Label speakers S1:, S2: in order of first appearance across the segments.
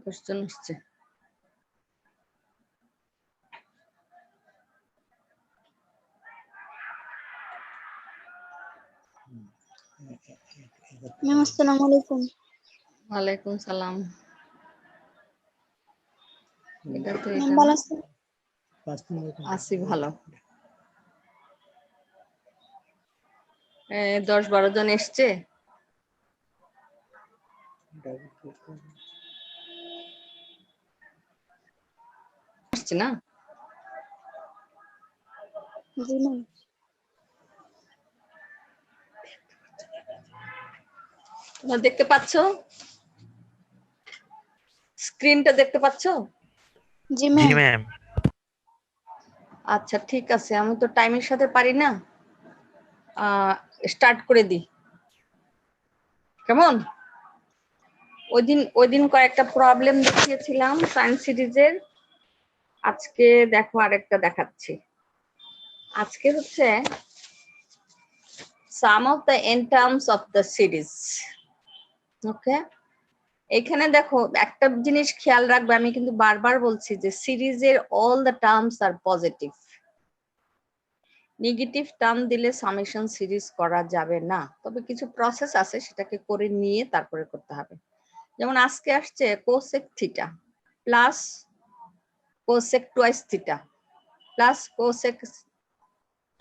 S1: Question আসছে।
S2: আসসালামু আলাইকুম।
S1: ওয়ালাইকুম সালাম। এটা তো এটা
S2: ভালো আছেন?
S1: আছি ভালো। 10-12 জন এসছে। আসছে না?
S2: জি না।
S1: তোমরা দেখতে পাচ্ছ? স্ক্রিনটা দেখতে পাচ্ছ?
S2: জি
S3: জি
S2: ম্যাম।
S3: ম্যাম।
S1: আচ্ছা ঠিক আছে, আমি তো টাইমের সাথে পারি না, স্টার্ট করে দিই কেমন? ওই দিন কয়েকটা প্রবলেম দেখিয়েছিলাম সায়েন্স সিরিজের, আজকে দেখো আরেকটা দেখাচ্ছি। আজকে হচ্ছে sum of the n terms of the series. Okay, এখানে দেখো একটা জিনিস খেয়াল রাখবে, আমি কিন্তু বারবার বলছি যে সিরিজের all the terms are positive. Negative term দিলে সামেশন সিরিজ করা যাবে না, তবে কিছু প্রসেস আছে সেটাকে করে নিয়ে তারপরে করতে হবে। যেমন আজকে আসছে cosec theta plus cosec twice theta plus cosec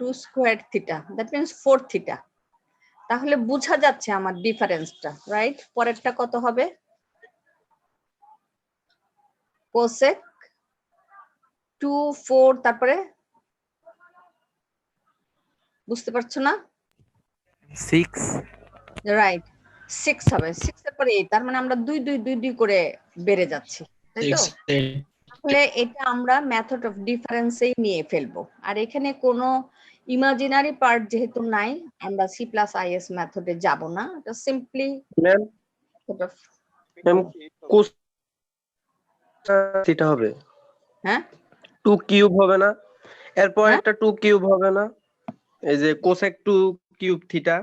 S1: 2 square theta, that means 4 theta. তাহলে বোঝা যাচ্ছে আমার ডিফারেন্সটা, রাইট? পরেরটা কত হবে? কোসেক 2 4, তারপরে বুঝতে পারছো না?
S3: 6
S1: রাইট, 6 হবে। 6 এর পরে 8, তার মানে আমরা 2 2 2 2 করে বেড়ে যাচ্ছি, তাই তো? তাহলে এটা আমরা মেথড অফ ডিফারেন্সেই নিয়ে ফেলবো। আর এখানে কোনো ইমাজিনারি পার্ট যেহেতু নাই, আমরা সি প্লাস আইএস মেথডে যাব না, এটা সিম্পলি
S4: ম্যাম কোস থিটা হবে।
S1: হ্যাঁ
S4: 2 কিউব হবে না? এরপর
S1: হ্যাঁ
S4: একটা 2 কিউব হবে না? এই যে কোসেক 2 কিউব থিটা।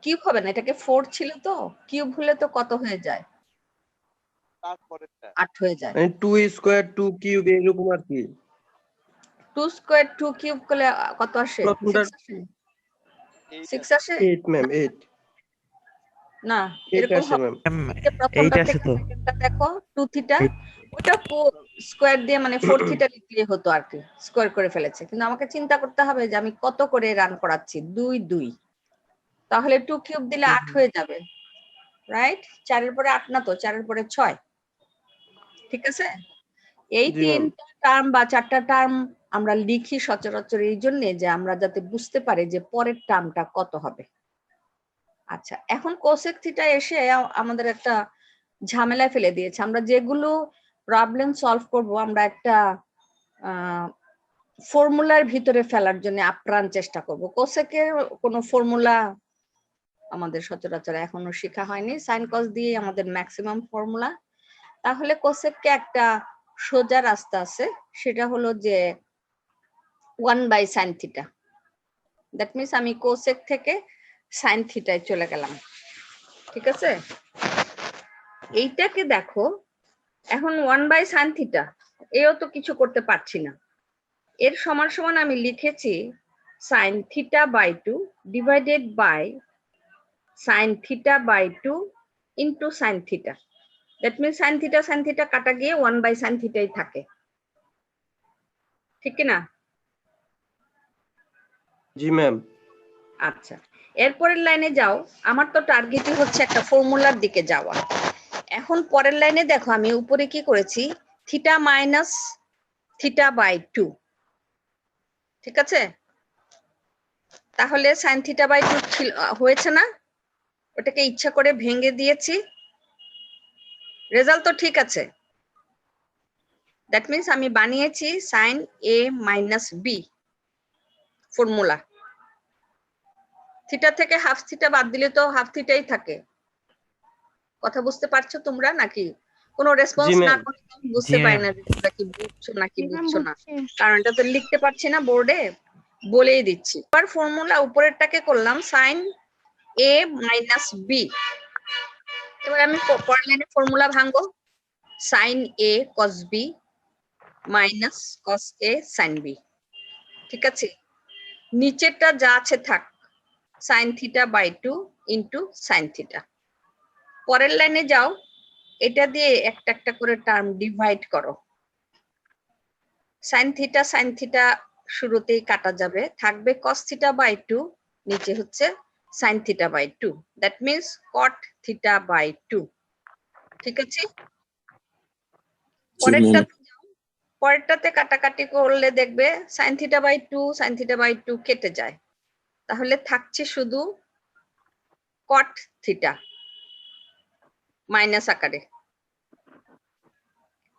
S1: কিউব হবে না, এটাকে 4 ছিল তো, কিউব হলে তো কত হয়ে যায়? 8 হয়ে যায়।
S4: 2 স্কয়ার 2 কিউব এরকম আর কি।
S1: 2 স্কয়ার 2 কিউব করলে কত আসে?
S4: প্রথমটা
S1: 6 আসে? 6 আসে
S4: 8 ম্যাম 8
S1: না,
S4: 8
S1: এরকম
S4: আসে
S1: হবে।
S4: ম্যাম।
S1: যে প্রথমটা
S3: 8 আছে
S1: থেকে
S3: তো।
S1: সেকেন্ডটা দেখো 2 থিটা, ওটা স্কয়ার দিয়ে মানে 4 থিটা লিখলে হতো আর কি, স্কয়ার করে ফেলেছে। কিন্তু আমাকে চিন্তা করতে হবে যে আমি কত করে রান করাচ্ছি, 2 2, তাহলে 2 কিউব দিলে 8 হয়ে যাবে, রাইট? 4 এর পরে 8 না তো, 4 এর পরে 6, ঠিক আছে? এই
S4: জি ম্যাম।
S1: 3টা টার্ম বা 4টা টার্ম আমরা লিখি সচরাচর এই জন্য যে আমরা যাতে বুঝতে পারি যে পরের টার্মটা কত হবে। আচ্ছা, এখন কোসেক থিটা এসে আমাদের একটা ঝামেলায় ফেলে দিয়েছে। আমরা যেগুলো প্রবলেম সলভ করব, আমরা একটা ফর্মুলার ভিতরে ফেলার জন্য আপ্রাণ চেষ্টা করব। কোসেকের কোনো ফর্মুলা আমাদের সচরাচর এখনো শেখা হয়নি, সাইন কস দিয়ে আমাদের ম্যাক্সিমাম ফর্মুলা। তাহলে কোসেককে একটা সোজা রাস্তা আছে, সেটা হলো যে 1/sin থিটা। দ্যাট মিনস আমি কোসেক থেকে সাইন থিটায় চলে গেলাম, ঠিক আছে? এইটাকে দেখো, এখন 1/sin থিটা, এও তো কিছু করতে পারছি না। এর সমান সমান আমি লিখেছি sin theta by 2 divided by sin theta by 2 into sin theta. That means sin theta কাটা গিয়ে 1/sin থিটাই থাকে, ঠিক কিনা?
S4: জি ম্যাম।
S1: আচ্ছা, এরপরের লাইনে যাও। আমার তো টার্গেটই হচ্ছে একটা ফর্মুলার দিকে যাওয়া। এখন পরের লাইনে দেখো, আমি উপরে কি করেছি, থিটা মাইনাস থিটা বাই 2, ঠিক আছে? তাহলে সাইন থিটা বাই 2 হয়েছে না? ওটাকে ইচ্ছা করে ভেঙে দিয়েছি, রেজাল্ট তো ঠিক আছে। দ্যাট মিনস আমি বানিয়েছি সাইন এ মাইনাস বি ফর্মুলা। থিটা থেকে হাফ থিটা বাদ দিলে তো হাফ থিটাই থাকে। কথা বুঝতে পারছো তোমরা নাকি? কোনো রেসপন্স
S4: জি
S1: না
S4: ম্যাম।
S1: করলে আমি বুঝতে
S3: জি
S1: পারি
S3: ম্যাম।
S1: না যে তোমরা কি বুঝছো নাকি
S2: জি ম্যাম
S1: বুঝছো না,
S2: বুঝছি।
S1: কারণ এটা তো লিখতে পারছি না বোর্ডে, বলেই দিচ্ছি। এবার ফর্মুলা উপরেরটাকে করলাম সাইন এ মাইনাস বি, এবার আমি পরের লাইনে ফর্মুলা ভাঙবো, sine A cos B minus cos A sine B. ঠিক আছে, নিচেরটা যা আছে থাক, sine theta by 2 into sine theta. পরের লাইনে যাও, এটা দিয়ে একটা একটা করে টার্ম ডিভাইড করো। সাইন থিটা শুরুতেই কাটা যাবে, থাকবে কস থিটা বাই 2, নিচে হচ্ছে sine theta by 2, that means cot theta by 2। ঠিক আছে, পরেরটাতে কাটাকাটি করলে দেখবে সাইন থিটা বাই 2 কেটে যায়, তাহলে থাকছে শুধু কট থিটা মাইনাস আকারে।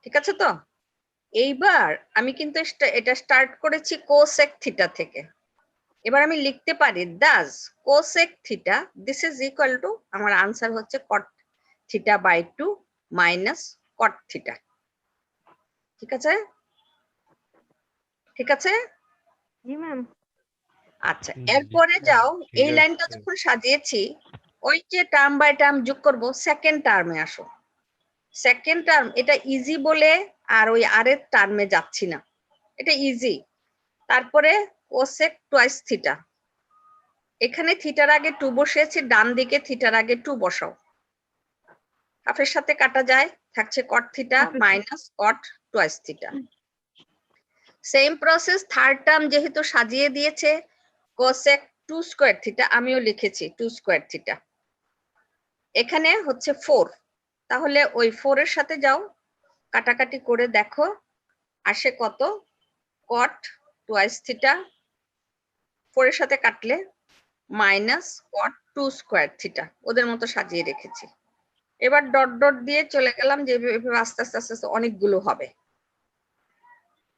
S1: ঠিক আছে তো, এইবার আমি কিন্তু এটা স্টার্ট করেছি কোসেক থিটা থেকে। এবার আমি লিখতে পারি thus cosec theta this is equal to, আমার আনসার হচ্ছে cot theta by 2 minus cot theta. ঠিক আছে, ঠিক আছে।
S5: জি ম্যাম।
S1: আচ্ছা, এরপরে যাও, এই লাইনটা যখন সাজিয়েছি, ওই যে টার্ম বাই টার্ম যোগ করব, সেকেন্ড টার্মে আসো। সেকেন্ড টার্ম এটা ইজি বলে আর ওই আরের টার্মে যাচ্ছি না, এটা ইজি। তারপরে কোসেক টুয়াইস থিটা, এখানে থিটার আগে 2 বসিয়েছি, ডান দিকে থিটার আগে 2 বসাও, হাফের সাথে কাটা যায়, থাকছে কট থিটা মাইনাস কট twice theta. Same process, third term যেহেতু সাজিয়ে দিয়েছে, কোসেক 2 স্কয়ার থিটা, আমিও লিখেছি 2 স্কয়ার থিটা, এখানে হচ্ছে 4, তাহলে ওই 4 এর সাথে যাও, কাটাকাটি করে দেখো আসে কত, কট টুয়াইস থিটা, 4 এর সাথে কাটলে মাইনাস কট 2 স্কয়ার থিটা, ওদের মতো সাজিয়ে রেখেছি। এবার ডট ডট দিয়ে চলে গেলাম, যে আস্তে আস্তে আস্তে আস্তে অনেকগুলো হবে,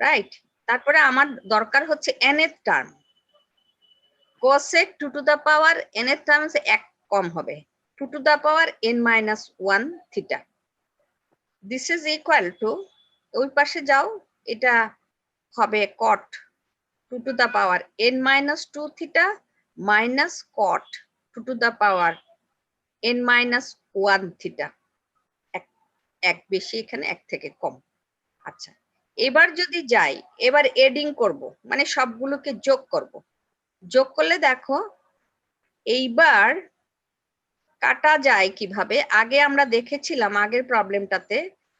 S1: রাইট। তারপরে আমার দরকার হচ্ছে n এর term, cosec 2 to the power n এর টার্ম এক কম হবে, 2 to the power n minus 1 theta. This is equal to, ওই পাশে যাও, এটা হবে cot 2 to the power n minus 2 theta minus cot 2 to the power n minus 1 theta, এক বেশি এখানে এক থেকে কম। আচ্ছা, এবার যদি যাই, এবার এডিং করব, মানে সবগুলোকে যোগ করব। যোগ করলে দেখো এইবার কাটা যায় কিভাবে, আগে আমরা দেখেছিলাম আগের প্রবলেমটাতে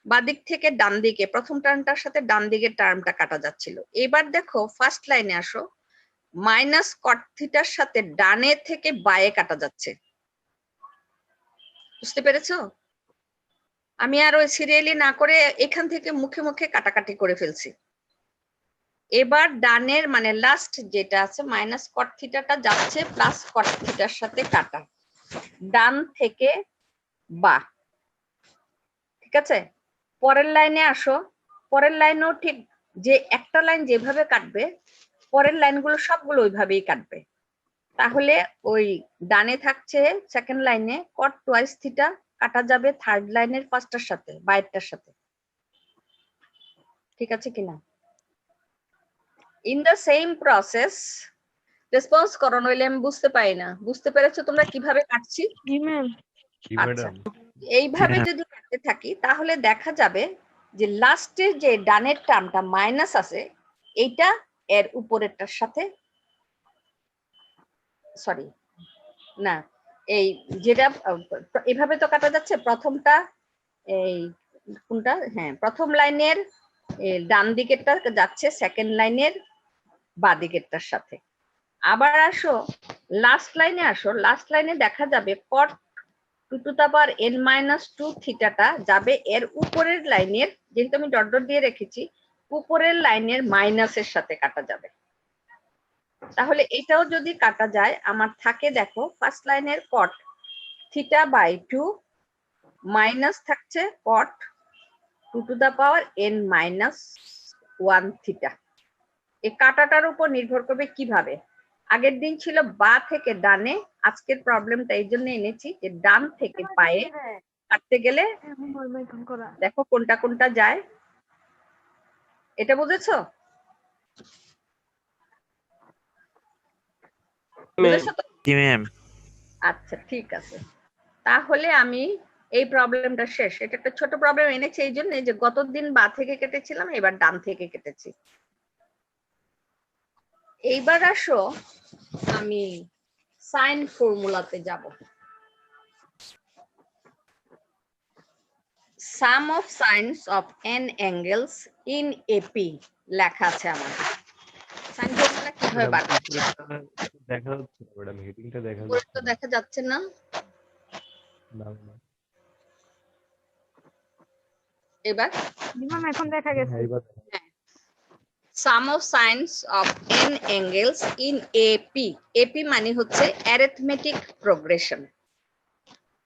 S1: বাদিক থেকে ডান দিকে প্রথম টার্মটার সাথে ডান দিকের টার্মটা কাটা যাচ্ছিল। এবার দেখো ফার্স্ট লাইনে আসো, মাইনাস কট থিটার সাথে ডানে থেকে বায়ে কাটা যাচ্ছে, বুঝতে পেরেছো? আমি আর ওই সিরিয়ালি না করে এখান থেকে মুখে মুখে কাটাকাটি করে ফেলছি। এবার ডানের মানে লাস্ট যেটা আছে মাইনাস কট থিটাটা যাচ্ছে প্লাস কট থিটার সাথে কাটা, ডান থেকে বা। ঠিক আছে, পরের লাইনে আসো, পরের লাইনেও ঠিক যে একটা লাইন যেভাবে কাটবে, পরের লাইনগুলো সবগুলো ওইভাবেই কাটবে। তাহলে ওই ডানে থাকছে সেকেন্ড লাইনে কট টুয়াইস থিটা, কাটা যাবে থার্ড লাইনের ফার্স্টটার সাথে, বাইরেরটার সাথে। ঠিক আছে কিনা? In the same process, response করো নইলে আমি বুঝতে পারি না। বুঝতে পেরেছো তোমরা কিভাবে কাটছি?
S5: জি ম্যাম।
S1: আচ্ছা, এইভাবে যদি কাটতে থাকি তাহলে দেখা যাবে যে লাস্টের যে ডানের টার্মটা মাইনাস আছে, এইটা এর উপরেরটার সাথে, সরি না, এই যেটা এভাবে তো কাটা যাচ্ছে, প্রথমটা এই কোনটা, হ্যাঁ প্রথম লাইনের ডান দিকেরটা যাচ্ছে সেকেন্ড লাইনের বাঁ দিকেরটার সাথে। আবার আসো লাস্ট লাইনে, আসো লাস্ট লাইনে দেখা যাবে cot 2 to the power n minus 2 থিটাটা যাবে এর উপরের লাইনের, যেহেতু আমি ডট ডট দিয়ে রেখেছি, উপরের লাইনের মাইনাসের সাথে কাটা যাবে। তাহলে এটাও যদি কাটা যায়, আমার থাকে দেখো ফার্স্ট লাইনের কট থিটা বাই 2 মাইনাস থাকছে cot 2 to the power n minus 1 theta. এই কাটাটার উপর নির্ভর করবে কিভাবে, আগের দিন ছিল বা থেকে ডানে, আজকের প্রবলেমটা এই জন্য এনেছি যে ডান থেকে পায়ে কাটতে গেলে দেখো কোনটা কোনটা যায়, এটা বুঝেছো? বুঝেছো তো?
S3: জি ম্যাম।
S1: আচ্ছা ঠিক আছে, তাহলে আমি এই প্রবলেমটা শেষ। এটা একটা ছোট প্রবলেম এনেছে এই জন্য যে গতদিন বা থেকে কেটেছিলাম, এবার ডান থেকে কেটেছি। এইবার আসো আমি সাইন ফর্মুলাতে যাব। Sum of sines of n angles in AP লেখা আছে আমার। সাইন ফর্মুলা কিভাবে বার করব?
S3: দেখা যাচ্ছে না ম্যাডাম, হেডিংটা দেখা
S1: উপরে
S3: যাচ্ছে
S1: তো
S3: না।
S1: দেখা যাচ্ছে না।
S3: না না
S1: এবার
S2: ম্যাম এখন দেখা গেছে।
S3: হ্যাঁ, এবার
S1: sum of sines of n angles in AP. AP মানে হচ্ছে অ্যারিথমেটিক প্রোগ্রেশন।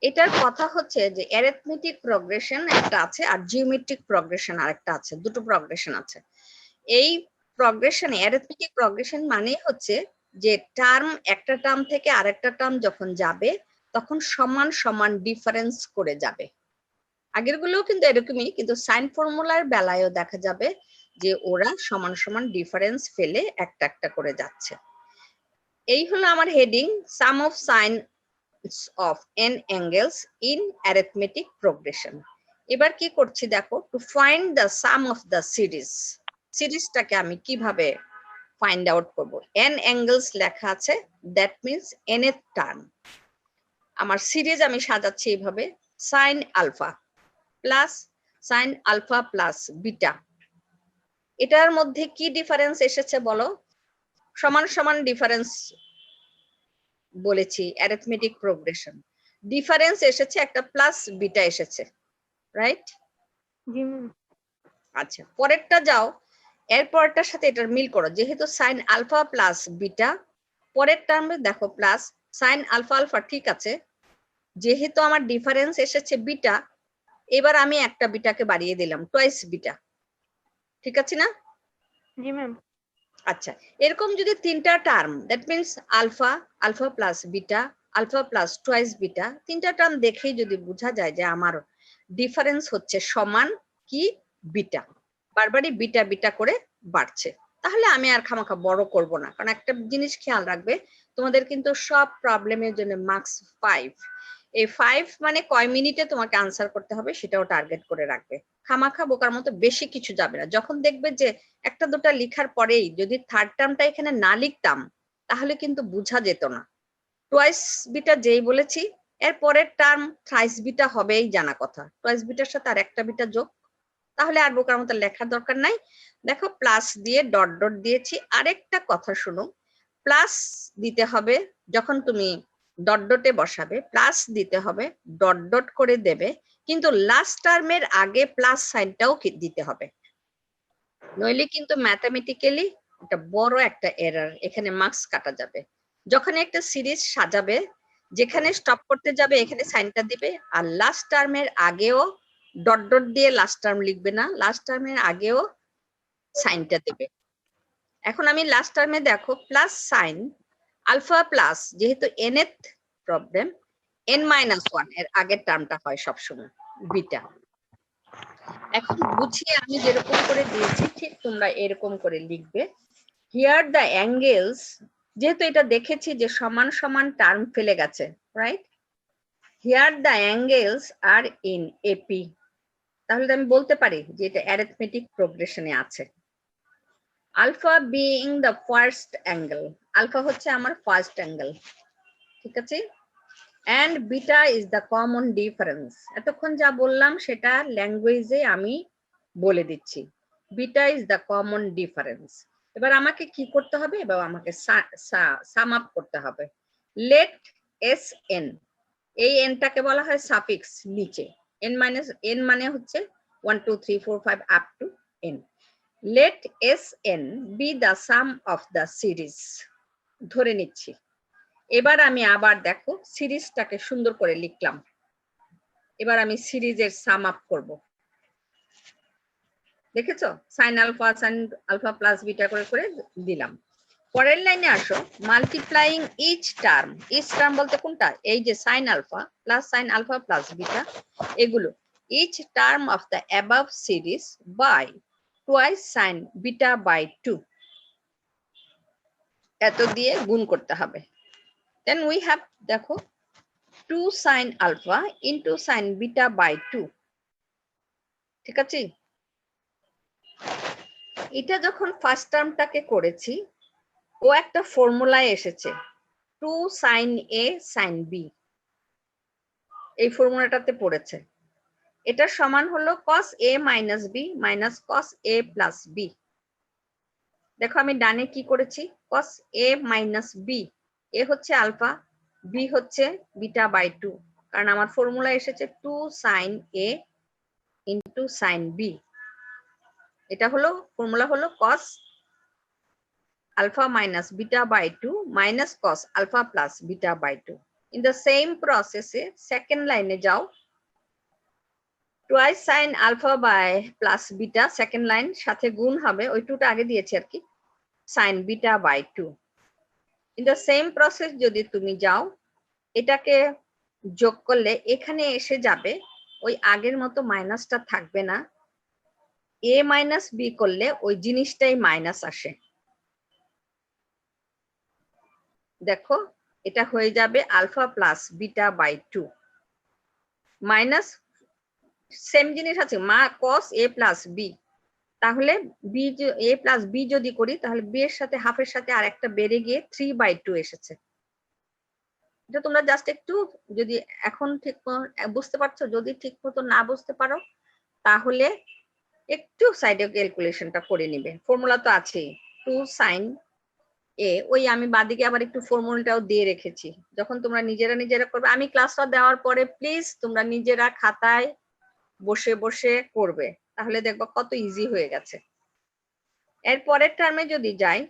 S1: এটার কথা হচ্ছে যে অ্যারিথমেটিক প্রোগ্রেশন একটা আছে আর জিওমেট্রিক প্রোগ্রেশন আরেকটা আছে, দুটো প্রোগ্রেশন আছে। এই প্রোগ্রেশনে অ্যারিথমেটিক প্রোগ্রেশন মানে হচ্ছে যে টার্ম একটা টার্ম থেকে আরেকটা টার্ম যখন যাবে তখন সমান সমান ডিফারেন্স করে যাবে। আগের গুলোও কিন্তু এরকমই, কিন্তু সাইন ফর্মুলার বেলায়ও দেখা যাবে যে ওরা সমান সমান ডিফারেন্স ফেলে একটা একটা করে যাচ্ছে। এই হলো আমার heading, some of sign of n angles in arithmetic progression. এবার কি করছি দেখো, to find the sum of the series. সিরিজটাকে আমি কিভাবে ফাইন্ড আউট করব? n angles লেখা আছে, that means nth টার্ম। আমার সিরিজ আমি সাজাচ্ছি এইভাবে, sin alpha plus sin alpha plus beta. এটার মধ্যে কি ডিফারেন্স এসেছে বলো? সমান সমান ডিফারেন্স বলেছি, অ্যারিথমেটিক প্রোগ্রেশন। ডিফারেন্স এসেছে একটা প্লাস বিটা এসেছে, রাইট?
S2: জি ম্যাম।
S1: আচ্ছা, পরেরটা যাও, এর পরেরটার সাথে এটার মিল করো। যেহেতু সাইন আলফা প্লাস বিটা, পরের টার্মে দেখো প্লাস সাইন আলফা আলফা, ঠিক আছে। যেহেতু আমার ডিফারেন্স এসেছে বিটা, এবার আমি একটা বিটাকে বাড়িয়ে দিলাম, টুয়াইস বিটা। ঠিক আছে না?
S2: জি ম্যাম।
S1: আচ্ছা, এরকম যদি তিনটা term, that means alpha, alpha plus beta, alpha plus twice beta, তিনটা টার্ম দেখেই যদি বোঝা যায় যে আমার ডিফারেন্স হচ্ছে সমান কি বিটা, বারবারই বিটা বিটা করে বাড়ছে, তাহলে আমি আর খামাখা বড় করব না। কারণ একটা জিনিস খেয়াল রাখবে, তোমাদের কিন্তু সব প্রবলেমের জন্য মার্কস 5। এই 5 মানে কয় মিনিটে তোমাকে আনসার করতে হবে সেটাও টার্গেট করে রাখবে। খামাখা বোকার মতো বেশি কিছু যাবে না। যখন দেখবে যে একটা দুটা লিখার পরেই যদি থার্ড টার্মটা এখানে না লিখতাম তাহলে কিন্তু বোঝা যেত না। টুয়াইস বিটা যেই বলেছি, এর পরের টার্ম থ্রাইস বিটা হবেই জানা কথা। টুয়াইস বিটার সাথে আর একটা বিটা যোগ, তাহলে আর বোকার মতো লেখার দরকার নাই। দেখো প্লাস দিয়ে ডট ডট দিয়েছি। আরেকটা কথা শুনো, প্লাস দিতে হবে যখন তুমি ডট ডটে বসাবে, প্লাস দিতে হবে, ডট ডট করে দেবে, কিন্তু লাস্ট টার্মের আগে প্লাস সাইনটাও দিতে হবে, নইলে কিন্তু ম্যাথামেটিক্যালি একটা বড় একটা এরর, এখানে মার্কস কাটা যাবে। যখন একটা সিরিজ সাজাবে, যেখানে স্টপ করতে যাবে এখানে সাইনটা দিবে, আর লাস্ট টার্মের আগেও ডট ডট দিয়ে লাস্ট টার্ম লিখবে না, লাস্ট টার্মের আগেও সাইনটা দেবে। এখন আমি লাস্ট টার্মে দেখো প্লাস সাইন আলফা প্লাস, যেহেতু nth প্রবলেম, n-1 এর আগের টার্মটা হয় সবসময় বিটা। এখন বুঝিয়ে আমি যেরকম করে দিয়েছি ঠিক তোমরা এরকম করে লিখবে। হিয়ার দ্য অ্যাঙ্গেলস, যেহেতু এটা দেখেছি যে সমান সমান টার্ম ফেলে গেছে, right? Here the angles are in AP, তাহলে আমি বলতে পারি যে এটা অ্যারিথমেটিক প্রোগ্রেশনে আছে। Alpha being the first angle, alpha হচ্ছে আমার ফার্স্ট অ্যাঙ্গেল, ঠিক আছে? and beta is the common difference. এতক্ষণ যা বললাম সেটা ল্যাঙ্গুয়েজে আমি বলে দিচ্ছি, beta is the common difference. এবার আমাকে কি করতে হবে? এবার আমাকে সাম আপ করতে হবে। লেট এস এন, এই এনটাকে বলা হয় সাফিক্স নিচে, এন মাইনাস এন মানে হচ্ছে 1 2 3 4 5 up to n. Let S n be the sum of the series, ধরে নিচ্ছি। এবার আমি আবার দেখো সিরিজটাকে সুন্দর করে লিখলাম। এবার আমি সিরিজের সাম আপ করব। দেখেছো, সাইন আলফা প্লাস বিটা করে করে দিলাম। পরের লাইনে আসো, multiplying each term. Each term বলতে কোনটা? এই যে সাইন আলফা প্লাস বিটা, এগুলো each term of the above series by twice sine beta by 2, এত দিয়ে গুণ করতে হবে। Then we have দেখো 2 sin alpha into sin beta by 2, ঠিক আছে? এটা যখন ফার্স্ট টার্মটাকে করেছি, ও একটা ফর্মুলায় এসেছে 2 sin a sin b, এই ফর্মুলাটাতে পড়েছে। এটা সমান হলো cos a minus b minus cos a plus b। দেখো আমি ডানে কি করেছি, cos a minus b, a হচ্ছে আলফা, b হচ্ছে বিটা বাই 2, কারণ আমার ফর্মুলা এসেছে 2 sin a into sin b। এটা হলো ফর্মুলা হলো cos alpha minus beta by 2 minus cos alpha plus beta by 2। In the same process A second লাইনে যাও, twice sin alpha by plus beta, second line সাথে গুণ হবে, ওই 2টা আগে দিয়েছি আর কি, sin beta by 2। In the same process যদি তুমি যাও, এটাকে যোগ করলে এখানে এসে যাবে, ওই আগের মতো মাইনাসটা থাকবে না, a মাইনাস b করলে ওই জিনিসটাই মাইনাস আসে। দেখো এটা হয়ে যাবে alpha plus beta by 2 minus same জিনিস আছে মা cos a প্লাস b, তাহলে b a প্লাস b যদি করি তাহলে b এর সাথে হাফের সাথে আর একটা বেড়ে গিয়ে 3/2 এসেছে। এটা তোমরা জাস্ট একটু যদি এখন ঠিক বুঝতে পারছো, যদি ঠিক মতো না বুঝতে পারো তাহলে একটু সাইডে ক্যালকুলেশনটা করে নিবে, ফর্মুলা তো আছেই 2 sin a, ওই আমি বাদিকে আবার একটু ফর্মুলাটাও দিয়ে রেখেছি, যখন তোমরা নিজেরা করবে, আমি ক্লাসটা দেওয়ার পরে প্লিজ তোমরা নিজেরা খাতায় বসে বসে করবে, তাহলে দেখবো কত ইজি হয়ে গেছে। এর পরের টার্মে যদি যাই,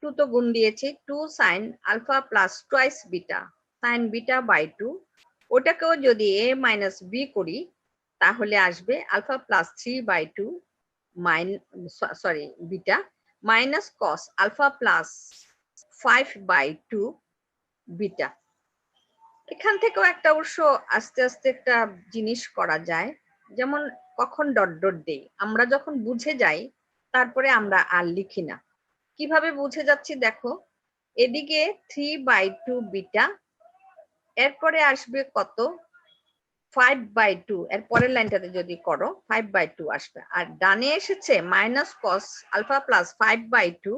S1: 2 তো গুণ দিয়েছি, 2 sin alpha plus twice beta sin beta by 2, ওটাকেও যদি a minus b করি তাহলে আসবে alpha plus 3/2 beta minus cos alpha plus 5/2 beta। এখান থেকেও একটা অবশ্য আস্তে আস্তে একটা জিনিস করা যায়, যেমন কখন ডট ডট দেই, আমরা যখন বুঝে যাই তারপরে আমরা আর লিখি না। কিভাবে বুঝে যাচ্ছি দেখো, এদিকে 3/2 বিটা, এরপরে আসবে কত 5/2, এর পরের লাইনটাতে যদি করো 5/2 আসবে, আর ডানে এসেছে মাইনাস কস আলফা প্লাস 5/2,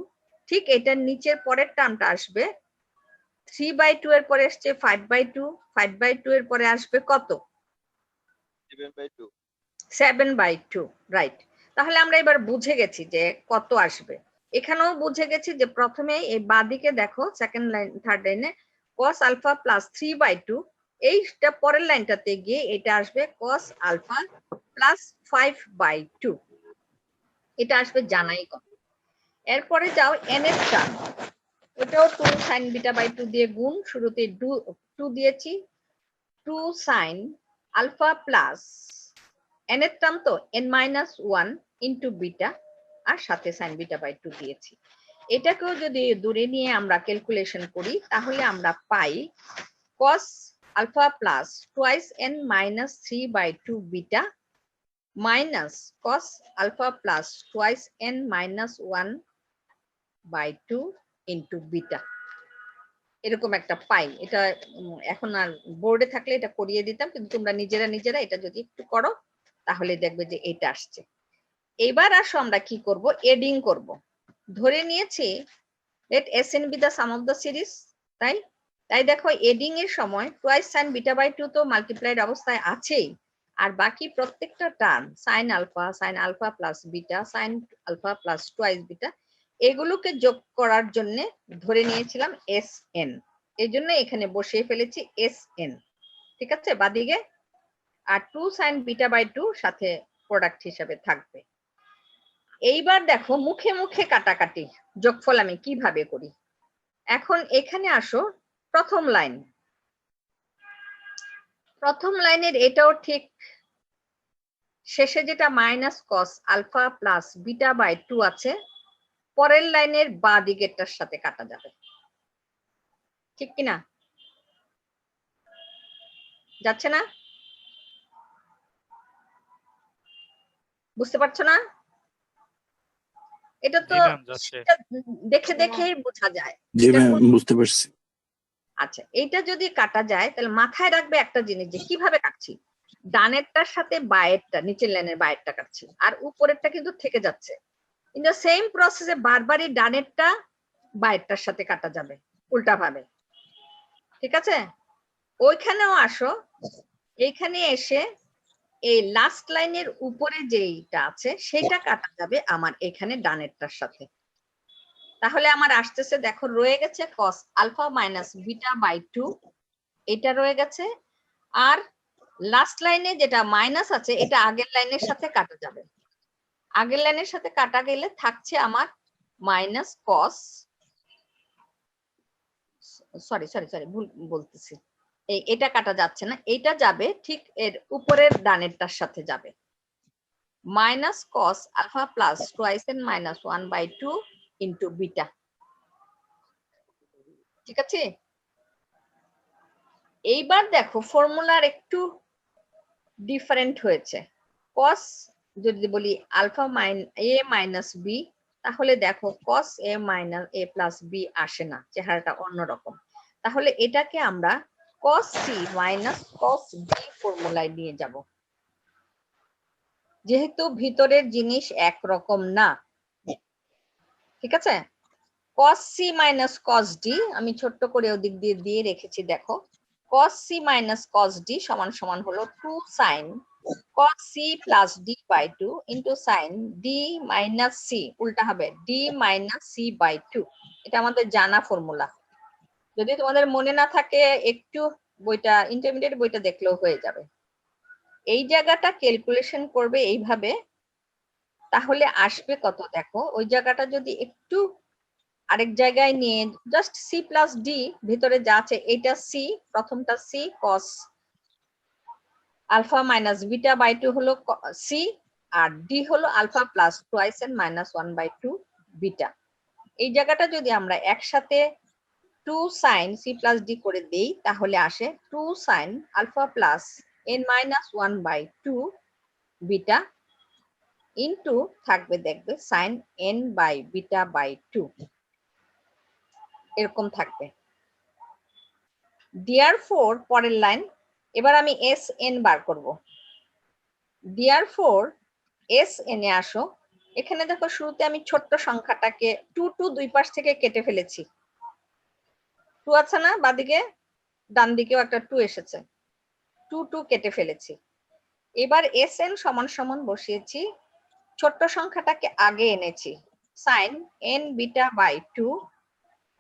S1: ঠিক এটার নিচের পরের টার্মটা আসবে 3/2 এর পরে আসছে 5/2, 5/2 এর পরে আসবে কত 7/2, রাইট। তাহলে আমরা এবার বুঝে গেছি যে কত আসবে, এখানেও বুঝে গেছি যে প্রথমে এই বাদিকে দেখো সেকেন্ড লাইন থার্ড লাইনে cos আলফা প্লাস 3/2, এইটা পরের লাইনটাতে গিয়ে এটা আসবে cos আলফা প্লাস 5/2, এটা আসবে জানাই কত। এরপরে যাও n এর টার্ম, ওটাও 2 sin বিটা বাই 2 দিয়ে গুণ, শুরুতে 2 দিয়েছি, 2 sin আলফা প্লাস n এর টার্ম তো n-1 ইনটু বিটা, আর সাথে sin বিটা বাই 2 দিয়েছি। এটাকেও যদি দূরে নিয়ে আমরা ক্যালকুলেশন করি তাহলে আমরা পাই cos alpha plus twice n-3/2 beta minus cos alpha plus twice n-1/2 into beta, এরকম একটা পাই। এটা এখন আর বোর্ডে থাকলে এটা করিয়ে দিতাম, কিন্তু তোমরা নিজেরা এটা যদি একটু করো তাহলে দেখবে যে এটা আসছে। এবার আসো আমরা কি করব, এডিং করব। ধরে নিয়েছি let Sn be the sum of the series, তাই দেখো এডিং এর সময় twice sin beta by 2 তো মাল্টিপ্লাইড অবস্থায় আছেই, আর বাকি প্রত্যেকটা term sin alpha plus beta sin alpha plus twice beta, এগুলোকে যোগ করার জন্য ধরে নিয়েছিলাম Sn, এই জন্য এখানে বসিয়ে ফেলেছি Sn, ঠিক আছে বাদিকে, আর 2 sin beta by 2 সাথে প্রোডাক্ট হিসাবে থাকবে। এইবার দেখো মুখে মুখে কাটাকাটি যোগফল আমি কিভাবে করি। এখন এখানে আসো, প্রথম লাইনের এটাও ঠিক, শেষে যেটা minus cos alpha plus beta by 2 আছে, পরের লাইনের বাঁ দিকেরটার সাথে কাটা যাবে, ঠিক কিনা? যাচ্ছে না? বুঝতে পারছো না? এটা তো দেখেই বোঝা যায়।
S5: জি ম্যাম, বুঝতে পারছি।
S1: আচ্ছা, এইটা যদি কাটা যায় তাহলে মাথায় রাখবে একটা জিনিস, যে কিভাবে কাটছি। ডানেরটার সাথে বায়েরটা, নিচের লাইনের বায়েরটা কাটছি, আর উপরেরটা কিন্তু থেকে যাচ্ছে। ইন দ্য সেম প্রসেসে বারবারই ডানেরটা বায়েরটার সাথে কাটা যাবে উল্টা ভাবে। ঠিক আছে, ওইখানেও আসো, এইখানে এসে এই লাস্ট লাইনের উপরে যেইটা আছে সেটা কাটা যাবে আমার এখানে ডানেরটার সাথে। তাহলে আমার আসতেছে, দেখো রয়ে গেছে cos alpha minus beta by 2, এটা রয়ে গেছে। আর লাস্ট লাইনে যেটা মাইনাস আছে এটা আগের লাইনের সাথে কাটা যাবে। আগের লাইনের সাথে কাটা গেলে থাকছে আমার minus cos, sorry sorry sorry ভুল বলতেছি, এটা কাটা যাচ্ছে না, এটা যাবে ঠিক এর উপরের ডানেরটার সাথে যাবে। Minus cos alpha plus twice n minus 1/2 into beta. ঠিক আছে, এইবার দেখো ফর্মুলার একটু ডিফারেন্ট হয়েছে। cos যদি বলি আলফা a মাইনাস বি, তাহলে দেখো cos a minus a plus B আসে না, চেহারাটা অন্যরকম। তাহলে এটাকে আমরা cos c minus cos d ফর্মুলায় নিয়ে যাব, যেহেতু ভিতরের জিনিস একরকম না। ঠিক আছে, cos c minus cos d আমি ছোট্ট করে ওদিক দিয়ে দিয়ে রেখেছি। দেখো cos c minus cos d সমান সমান হলো 2 sin cos c plus d by 2 into sin d minus c, উল্টা হবে d মাইনাস c বাই 2। এটা আমাদের জানা ফর্মুলা, যদি তোমাদের মনে না থাকে একটু বইটা, ইন্টারমিডিয়েট বইটা দেখলেও হয়ে যাবে। এই জায়গাটা ক্যালকুলেশন করবে এইভাবে, তাহলে আসবে কত দেখো। ওই জায়গাটা যদি একটু আরেক জায়গায় নিয়ে জাস্ট সি প্লাস ডি, ভিতরে যা আছে এইটা সি, প্রথমটা C cos alpha minus beta by 2 হলো সি, আর ডি হলো alpha plus twice n minus 1/2 beta. এই জায়গাটা যদি আমরা একসাথে 2 সাইন সি প্লাস ডি করে দেই, তাহলে আসে 2 sine alpha plus n minus 1/2 beta into থাকবে দেখবে sine n by beta by 2, এরকম থাকবে। ডিয়ারফোর পরের লাইন, এবার আমি এস এন বার করব। ডিয়ারফোর এস এন এ আসো, এখানে দেখো শুরুতে আমি ছোট্ট সংখ্যাটাকে 2 দুই পাশ থেকে কেটে ফেলেছি। 2 আছে না বাদিকে, ডান দিকেও একটা 2 এসেছে, 2 কেটে ফেলেছি। এবার এস এন সমান সমান বসিয়েছি, ছোট্ট সংখ্যাটাকে আগে এনেছি, sine n beta by 2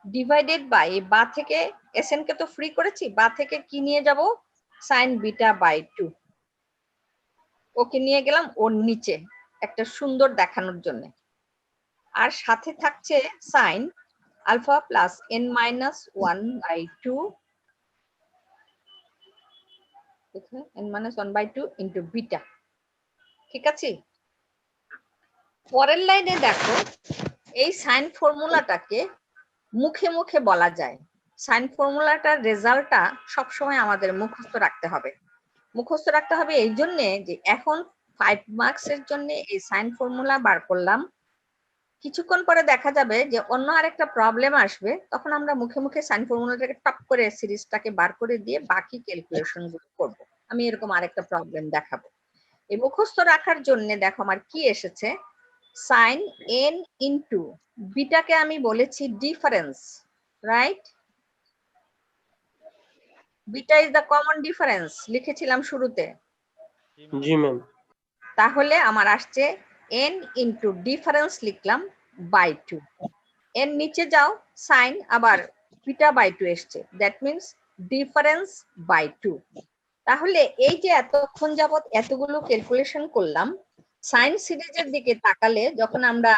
S1: divided by বা থেকে এস এন কে তো ফ্রি করেছি, বা থেকে কি নিয়ে যাব, সাইন বিটা বাই 2, ওকে নিয়ে গেলাম ওর নিচে একটা সুন্দর দেখানোর জন্য। আর সাথে থাকছে sine alpha plus n minus 1/2 n minus 1/2 into beta. ঠিক আছে, পরের লাইনে দেখো এই সাইন ফর্মুলাটাকে মুখে মুখে বলা যায়। সাইন ফর্মুলাটার রেজাল্টটা সবসময় আমাদের মুখস্থ রাখতে হবে। মুখস্থ রাখতে হবে এই জন্যে যে এখন 5 মার্কসের জন্য এই সাইন ফর্মুলা বার করলাম, কিছুক্ষণ পরে দেখা যাবে যে অন্য আরেকটা প্রবলেম আসবে, তখন আমরা মুখে মুখে সাইন ফর্মুলাটাকে টপ করে সিরিজটাকে বার করে দিয়ে বাকি ক্যালকুলেশন গুলো করবো। আমি এরকম আরেকটা প্রবলেম দেখাবো। এই মুখস্থ রাখার জন্য দেখো আমার কি এসেছে, সাইন এন ইন্টু বিটাকে আমি বলেছি difference, right? Beta is the common difference লিখেছিলাম শুরুতে।
S4: জি ম্যাম।
S1: তাহলে আমার আসছে n ইন্টু ডিফারেন্স লিখলাম বাই 2, এর নিচে যাও সাইন আবার বিটা বাই 2 এসছে, দ্যাট মিনস ডিফারেন্স বাই 2। তাহলে এই যে এতক্ষণ যাবত এতগুলো ক্যালকুলেশন করলাম, সাইন সিরিজের দিকে তাকালে যখন আমরা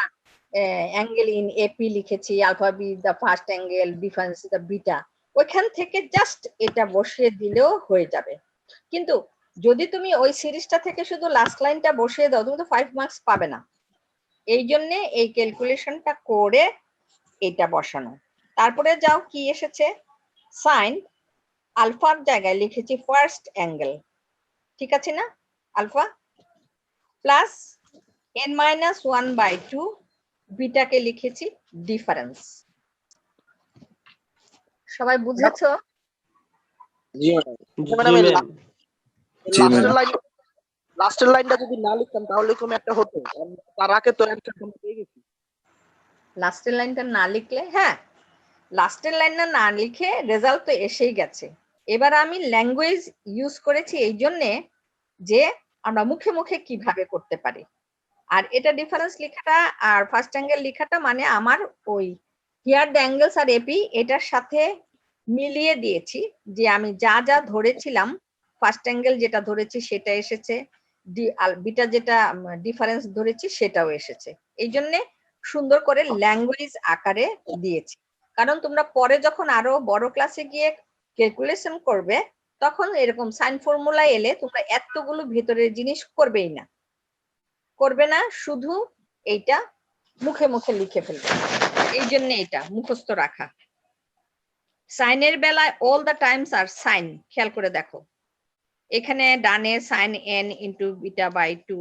S1: অ্যাঙ্গেল ইন এপি লিখেছি, alpha be the first angle, difference the beta, ওইখান থেকে জাস্ট এটা বসিয়ে দিলেও হয়ে যাবে। কিন্তু যদি তুমি ওই সিরিজটা থেকে শুধু লাস্ট লাইনটা বসিয়ে দাও, তুমি তো 5 মার্কস পাবে না। এই জন্য এই ক্যালকুলেশনটা করে এটা বসানো। তারপরে যাও কি এসেছে, সাইন আলফার জায়গায় লিখেছি ফার্স্ট অ্যাঙ্গেল, ঠিক আছে না, আলফা প্লাস এন মাইনাস 1/2 বিটাকে লিখেছি ডিফারেন্স। সবাই বুঝেছো?
S4: জি ম্যাডাম।
S5: ম্যাডাম এই
S6: জি
S5: লাস্টের
S6: ম্যাডাম।
S5: লাইন, লাস্টের লাইনটা যদি না লিখতাম তাহলে কোনো একটা হতো, কারণ তার আগে তো অ্যান্সার পেয়ে গেছি।
S1: লাস্টের লাইনটা না লিখলে, হ্যাঁ লাস্টের লাইনটা না লিখে রেজাল্ট তো এসেই গেছে। এবার আমি ল্যাঙ্গুয়েজ ইউজ করেছি এই জন্যে যে আমরা মুখে মুখে কিভাবে করতে পারি। আর এটা ডিফারেন্স লেখাটা আর ফার্স্ট অ্যাঙ্গেল লেখাটা মানে আমার ওই here the angles are AP এটার সাথে মিলিয়ে দিয়েছি, যে আমি যা যা ধরেছিলাম ফার্স্ট অ্যাঙ্গেল যেটা ধরেছি সেটা এসেছে, বিটা যেটা ডিফারেন্স ধরেছি সেটাও এসেছে। এই জন্য সুন্দর করে ল্যাঙ্গুয়েজ আকারে দিয়েছি, কারণ তোমরা পরে যখন আরো বড় ক্লাসে গিয়ে ক্যালকুলেশন করবে তখন এরকম সাইন ফর্মুলা এলে তোমরা এতগুলো ভেতরের জিনিস করবেই না, করবে না, শুধু এইটা মুখে মুখে লিখে ফেলবে। এই জন্য এটা মুখস্থ রাখা। সাইনের বেলায় all the times are sine, খেয়াল করে দেখো এখানে ডানে sine n into beta by 2,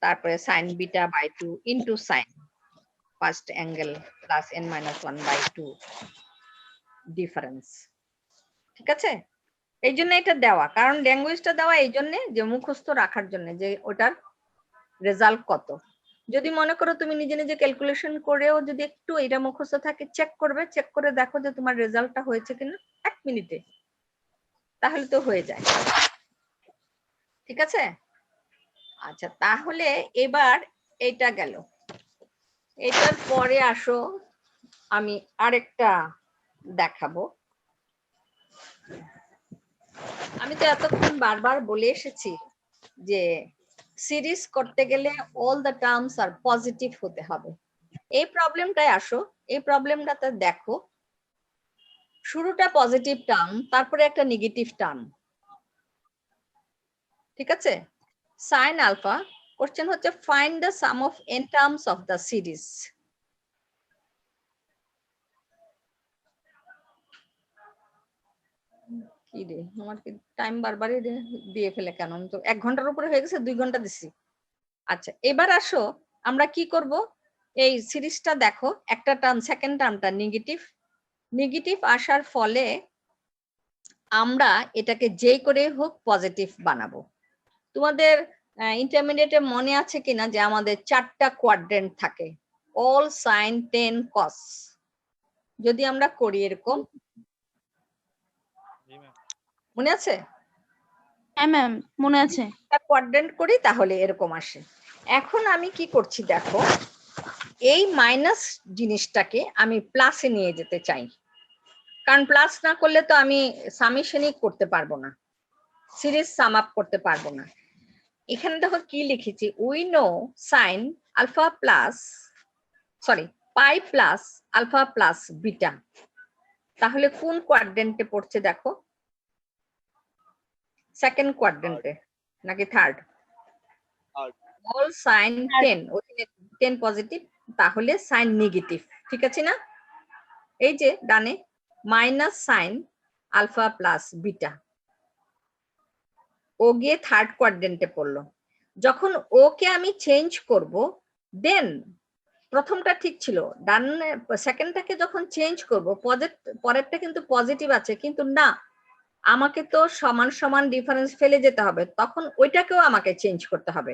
S1: তারপরে sine beta by 2 into sine first angle plus n minus 1 by 2 difference. ঠিক আছে, এই জন্য এটা দেওয়া, কারণ ল্যাঙ্গুয়েজটা দেওয়া এই জন্য যে মুখস্থ রাখার জন্য যে ওটার রেজাল্ট কত। যদি মনে করো তুমি নিজে নিজে ক্যালকুলেশন করেও যদি একটু এটা মুখস্থ থাকে, চেক করবে, চেক করে দেখো যে তোমার রেজাল্টটা হয়েছে কিনা 1 মিনিটে, তাহলে তো হয়ে যায়। ঠিক আছে, আচ্ছা তাহলে এবার এটা গেল। এটার পরে আসো আমি আরেকটা দেখাবো। আমি তো এতক্ষণ বারবার বলে এসেছি যে সিরিজ করতে গেলে all the terms are positive হতে হবে। এই প্রবলেমটায় আসো, এই প্রবলেমটাতে দেখো শুরুটা পজিটিভ টার্ম, তারপরে একটা নেগেটিভ টার্ম। ঠিক আছে, সাইন আলফা, কোশ্চেন হচ্ছে find the sum of n terms of the series. কি রে, আমার কি টাইম বারবারই দিয়ে ফেলে কেন? আমি তো 1 ঘন্টার উপরে হয়ে গেছে, 2 ঘন্টা দিছি। আচ্ছা এবার আসো আমরা কি করব, এই সিরিজটা দেখো একটা টার্ম, সেকেন্ড টার্মটা নেগেটিভ, নেগেটিভ আসার ফলে আমরা এটাকে যেই করে হোক পজিটিভ বানাবো। তোমাদের ইন্টারমিডিয়েটে মনে আছে কিনা যে আমাদের 4টা কোয়াড্রেন্ট থাকে, অল সাইন 10 কস। যদি আমরা করি এরকম, মনে আছে?
S2: হ্যাঁ ম্যাম মনে আছে।
S1: কোয়াড্রেন্ট করি তাহলে এরকম আসে। এখন আমি কি করছি দেখো, এই মাইনাস জিনিসটাকে আমি প্লাসে নিয়ে যেতে চাই, কারণ প্লাস না করলে তো আমি সামেশনই করতে পারবো না, সিরিজ সাম আপ করতে পারবো না। এখানে দেখো কি লিখেছি, we know sine alpha plus pi plus alpha plus beta. তাহলে কোন কোয়াড্রেন্টে পড়ছে দেখো, সেকেন্ড কোয়াড্রেন্টে নাকি থার্ড? অল সাইন 10, ওখানে 10 পজিটিভ, তাহলে সাইন নেগেটিভ। ঠিক আছে না? এই যে ডানে minus sine alpha plus beta, ও গিয়ে থার্ড কোয়াড্রেন্টে পড়লো। যখন ওকে আমি চেঞ্জ করব, দেন প্রথমটা ঠিক ছিল, ডান সেকেন্ডটাকে যখন চেঞ্জ করব, পরেরটা কিন্তু পজিটিভ আছে, কিন্তু না, আমাকে তো সমান সমান ডিফারেন্স ফেলে যেতে হবে, তখন ওইটাকেও আমাকে চেঞ্জ করতে হবে।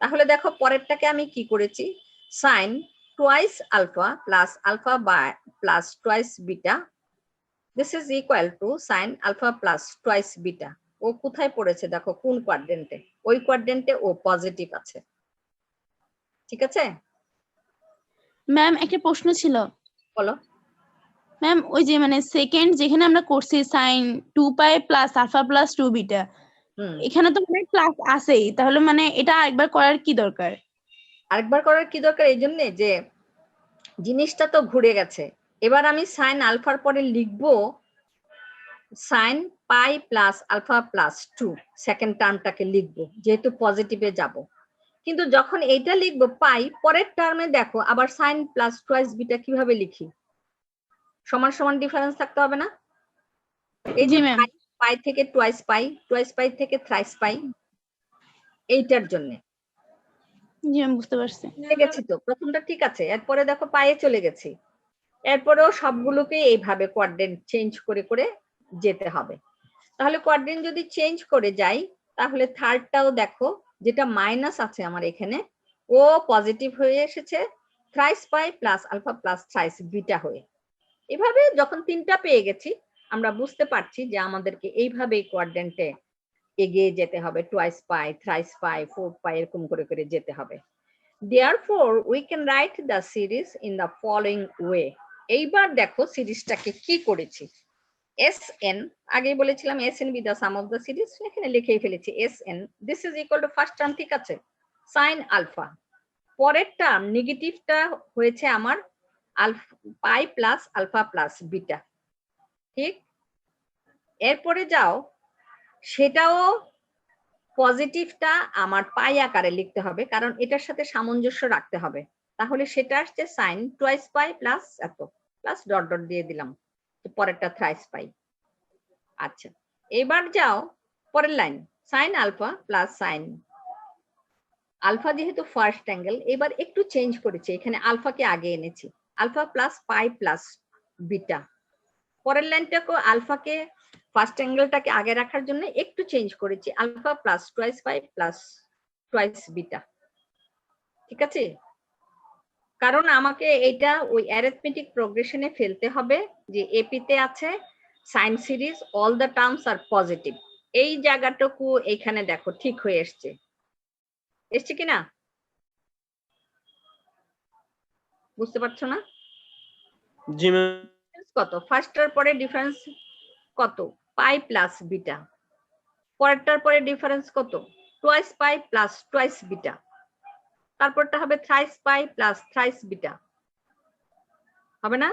S1: তাহলে দেখো পরেরটাকে আমি কি করেছি, sine twice alpha plus twice beta, this is equal to sine alpha plus twice beta. ও কোথায় পড়েছে দেখো, কোন কোয়াড্রেন্টে? ওই কোয়াড্রেন্টে ও পজিটিভ আছে। ঠিক আছে
S2: ম্যাম একটা প্রশ্ন ছিল।
S1: বলো।
S2: ম্যাম ওই যে মানে সেকেন্ড যেখানে আমরা করছি sine 2 pi plus alpha plus 2 beta, এখানে তো মানে প্লাস আছেই, তাহলে মানে এটা আরেকবার করার কি দরকার?
S1: আরেকবার করার কি দরকার, এই জন্য যে জিনিসটা তো ঘুরে গেছে। এবার আমি সাইন আলফার পরে লিখবো sine pi plus alpha plus 2, second টার্মটাকে লিখবো যেহেতু পজিটিভে যাব। কিন্তু যখন এইটা লিখবো পাই, পরের টার্মে দেখো আবার সাইন প্লাস টুয়াইস বিটা কিভাবে লিখি, সমান সমান ডিফারেন্স থাকতে হবে না? এই যে পাই থেকে টুয়াইস পাই থেকে থ্রাইস পাই, এইটার জন্য।
S2: জি ম্যাম বুঝতে পারছি।
S1: গেছি তো, প্রথমটা ঠিক আছে, এরপরে দেখো পায়ে চলে গেছি, এরপরেও সবগুলোকে এইভাবে কোয়াড্রেন্ট চেঞ্জ করে করে যেতে হবে। তাহলে কোয়াড্রেন্ট যদি চেঞ্জ করে যাই তাহলে থার্ডটাও দেখো, যেটা মাইনাস আছে আমার এখানে ও পজিটিভ হয়ে এসেছে thrice pi plus alpha plus thrice beta হয়ে। এভাবে যখন তিনটা পেয়ে গেছি আমরা বুঝতে পারছি যে আমাদেরকে এইভাবে কোয়াড্রেন্টে এগিয়ে যেতে হবে, টুয়াইস পাই, থ্রাইস পাই, 4 পাই এরকম করে করে যেতে হবে। Therefore we can write the series in the following way. এইবার দেখো সিরিজটাকে কি করেছি। Sn আগেই বলেছিলাম Sn be the sum of the series, এখানে লিখেই ফেলেছি Sn this is equal to first term, ঠিক আছে, sin আলফা। পরের টার্ম নেগেটিভটা হয়েছে আমার pi plus alpha plus beta, ঠিক। এরপরে যাও, সেটাও পজিটিভটা আমার পাই আকারে লিখতে হবে কারণ এটার সাথে সামঞ্জস্য রাখতে হবে। তাহলে সেটা আসছে সাইন টুয়াইস পাই প্লাস এত প্লাস ডট ডট দিয়ে দিলাম, পরেরটা থ্রাইস পাই। আচ্ছা, এবার যাও পরের line, sine alpha plus sine alpha, যেহেতু ফার্স্ট অ্যাঙ্গেল এবার একটু চেঞ্জ করেছি, এখানে আলফাকে আগে এনেছি, alpha plus pi plus beta. পরের লাইনটাকে আলফাকে ফার্স্ট অ্যাঙ্গেলটাকে আগে রাখার জন্য একটু চেঞ্জ করেছি, alpha plus twice pi plus twice beta, ঠিক আছে। কারণ আমাকে এটা ওই অ্যারিথমেটিক প্রোগ্রেশনে ফেলতে হবে যে এপিতে আছে sine series all the terms are positive. এই জায়গাটুকু এইখানে দেখো ঠিক হয়ে এসছে, এসছে কিনা বুঝতে পারছো না?
S4: জি ম্যাম।
S1: কত ফার্স্টটার পরে ডিফারেন্স কত, পাই প্লাস বিটা। পরেরটার পরে ডিফারেন্স কত, twice pi plus twice beta. তারপরটা হবে thrice pi plus thrice beta, হবে না?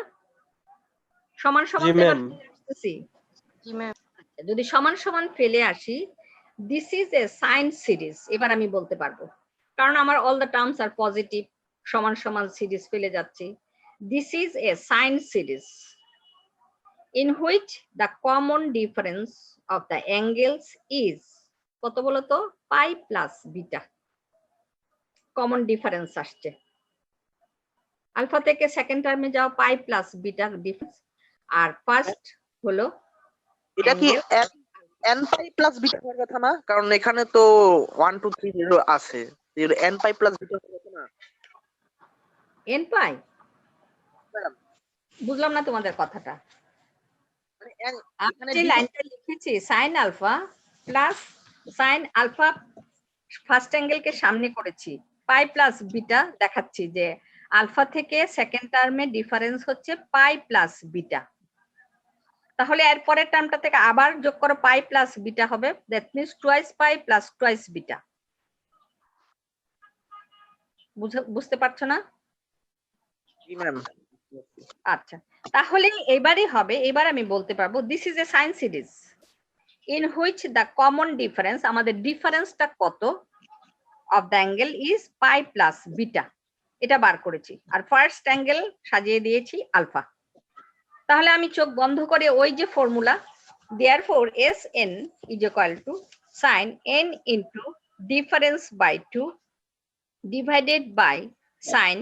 S1: সমান সমান আসতেছি। যদি সমান সমান ফেলে আসি, this is a sine series, এবার আমি বলতে পারবো কারণ আমার all the terms are positive, সমান সমান সিরিজ ফেলে যাচ্ছি। This is a sine series in which the common difference of the angles is কত বলতো, পাই প্লাস বিটা। কমন ডিফারেন্স আসছে, আলফা থেকে সেকেন্ড টার্মে যাও পাই প্লাস বিটা ডিফারেন্স, আর ফার্স্ট হলো
S5: এটা কি n পাই প্লাস বিটা হওয়ার কথা না? কারণ এখানে তো 1 2 3 0 আছে, n পাই প্লাস বিটা হওয়ার কথা না?
S1: এন পাই, বুঝলাম না তোমাদের কথাটা। আমি যে লাইনটা লিখেছি sine alpha plus sine alpha first অ্যাঙ্গেলকে সামনে করেছি, পাই প্লাস বিটা দেখাচ্ছি যে আলফা থেকে সেকেন্ড টার্মে ডিফারেন্স হচ্ছে পাই প্লাস বিটা। তাহলে এর পরের টার্মটা থেকে আবার যোগ করো পাই প্লাস বিটা হবে, that means twice pi plus twice beta. বুঝতে পারছো না?
S5: জি ম্যাম।
S1: আচ্ছা, তাহলে এবারই হবে, এবার আমি বলতে পারবো this is a sine series in which the common difference, আমাদের ডিফারেন্সটা কত of the angle is pi plus beta, এটা বার করেছি, আর ফার্স্ট অ্যাঙ্গেল সাজিয়ে দিয়েছি আলফা। তাহলে আমি চোখ বন্ধ করে ওই যে formula, therefore Sn is equal to sin n into difference by 2 divided by sin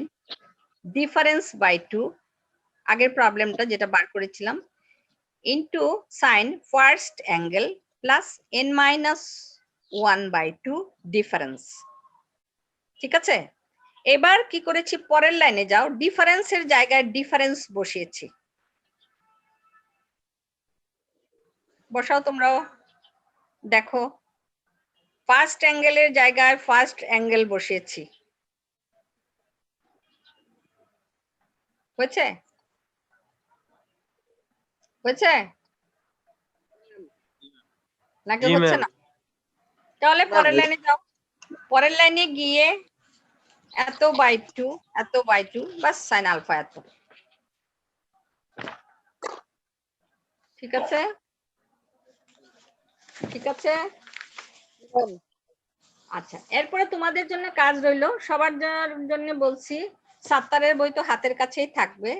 S1: difference by 2, আগের প্রবলেমটা যেটা বার করেছিলাম, into sign first angle plus n minus 1 by 2 difference, ঠিক আছে। এবার কি করেছি, পরের লাইনে যাও, ডিফারেন্সের জায়গায় ডিফারেন্স বসিয়েছি, বসাও তোমরাও দেখো, ফার্স্ট অ্যাঙ্গেলের জায়গায় ফার্স্ট অ্যাঙ্গেল বসিয়েছি, হয়েছে হয়েছে নাকি হচ্ছে না? তাহলে পরের লাইনে যাও, পরের লাইনে গিয়ে এত বাই 2 এত বাই 2 বাস সাইন আলফা এত, ঠিক আছে ঠিক আছে। আচ্ছা, এরপরে তোমাদের জন্য কাজ রইলো, সবার জন্য বলছি, সাত্তারের বই তো হাতের কাছেই থাকবে,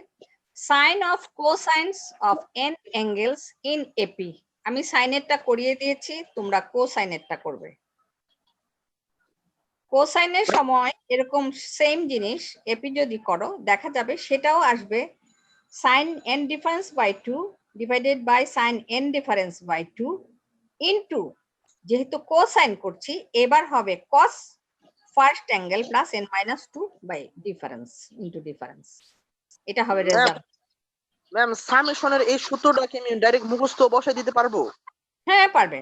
S1: sine of cosines of n angles in AP. আমি সাইনেরটা করিয়ে দিয়েছি, তোমরা কোসাইনেরটা করবে। কোসাইনের সময় এরকম সেম জিনিস এপি যদি করো দেখা যাবে সেটাও আসবে sine n difference by 2 divided by sine n difference by 2 into যেহেতু কোসাইন করছি এবার হবে cos first angle plus n minus 2 by difference into difference, এটা হবে রেজাল্ট।
S5: ম্যাম সামেশনের এই সূত্রটা কি আমি ডাইরেক্ট মুখস্থ বসাই দিতে পারবো?
S1: হ্যাঁ পারবে,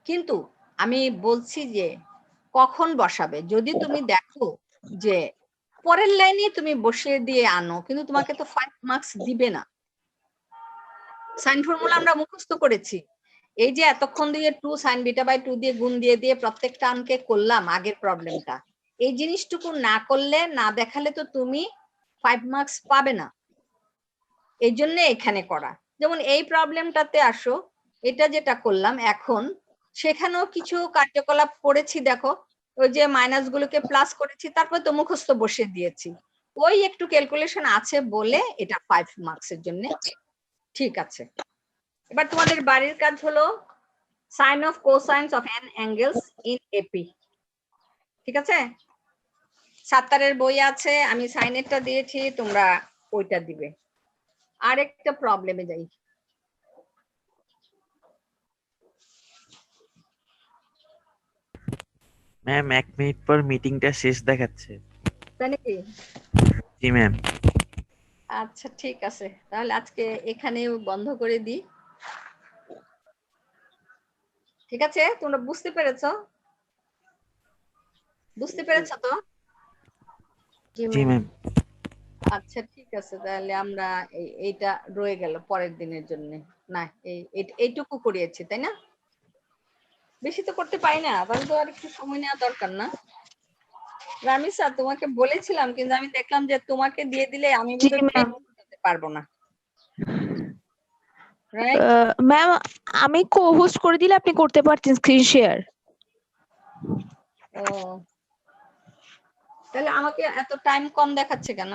S1: কিন্তু আমি বলছি যে কখন বসাবে। যদি তুমি দেখো যে পরের লাইনে তুমি বসিয়ে দিয়ে আনো, কিন্তু তোমাকে তো 5 মার্কস দিবে না। সাইন ফর্মুলা আমরা মুখস্থ করেছি, এই যে এতক্ষণ দিয়ে 2 sin বিটা বাই 2 দিয়ে গুণ দিয়ে দিয়ে প্রত্যেকটা আনকে করলাম আগের প্রবলেমটা, এই জিনিসটুকু না করলে না দেখালে তো তুমি 5 মার্কস পাবে না। এই জন্য এখানে করা। যেমন এই প্রবলেমটাতে আসো, এটা যেটা করলাম এখন, সেখানেও কিছু কার্যকলাপ করেছি, দেখো ওই যে মাইনাস গুলোকে প্লাস করেছি, তারপর তো মুখস্থ বসিয়ে দিয়েছি। ওই একটু ক্যালকুলেশন আছে বলে এটা 5 মার্কসের জন্য ঠিক আছে। এবার তোমাদের বাড়ির কাজ হলো sine of cosines of n angles in AP, ঠিক আছে? 7 বই আছে, আমি সাইনেরটা দিয়েছি, তোমরা ওইটা দিবে। আরেকটা প্রবলেমে যাই।
S6: ম্যাম 1 মিনিট পর মিটিংটা শেষ দেখাচ্ছে।
S1: তাই নাকি?
S6: জি ম্যাম।
S1: আচ্ছা ঠিক আছে, তাহলে আজকে এখানে বন্ধ করে দিই। ঠিক আছে, তোমরা বুঝতে পেরেছো? বুঝতে পেরেছো তো?
S6: জি ম্যাম।
S1: আচ্ছা ঠিক আছে, তাহলে আমরা এইটা রয়ে গেল পরের দিনের জন্য। না এইটুকু করিয়েছি, তাই না? বেশি তো করতে পারি না, তাহলে তো আর একটু সময় নেওয়া দরকার না? রামিসা তোমাকে বলেছিলাম, কিন্তু আমি দেখলাম যে তোমাকে দিয়ে দিলে আমি করতে পারবো না।
S7: ম্যাম আমি কো-হোস্ট করে দিলে আপনি করতে পারতেন স্ক্রিন শেয়ার।
S1: ও তাহলে আমাকে এত টাইম কম দেখাচ্ছে কেন?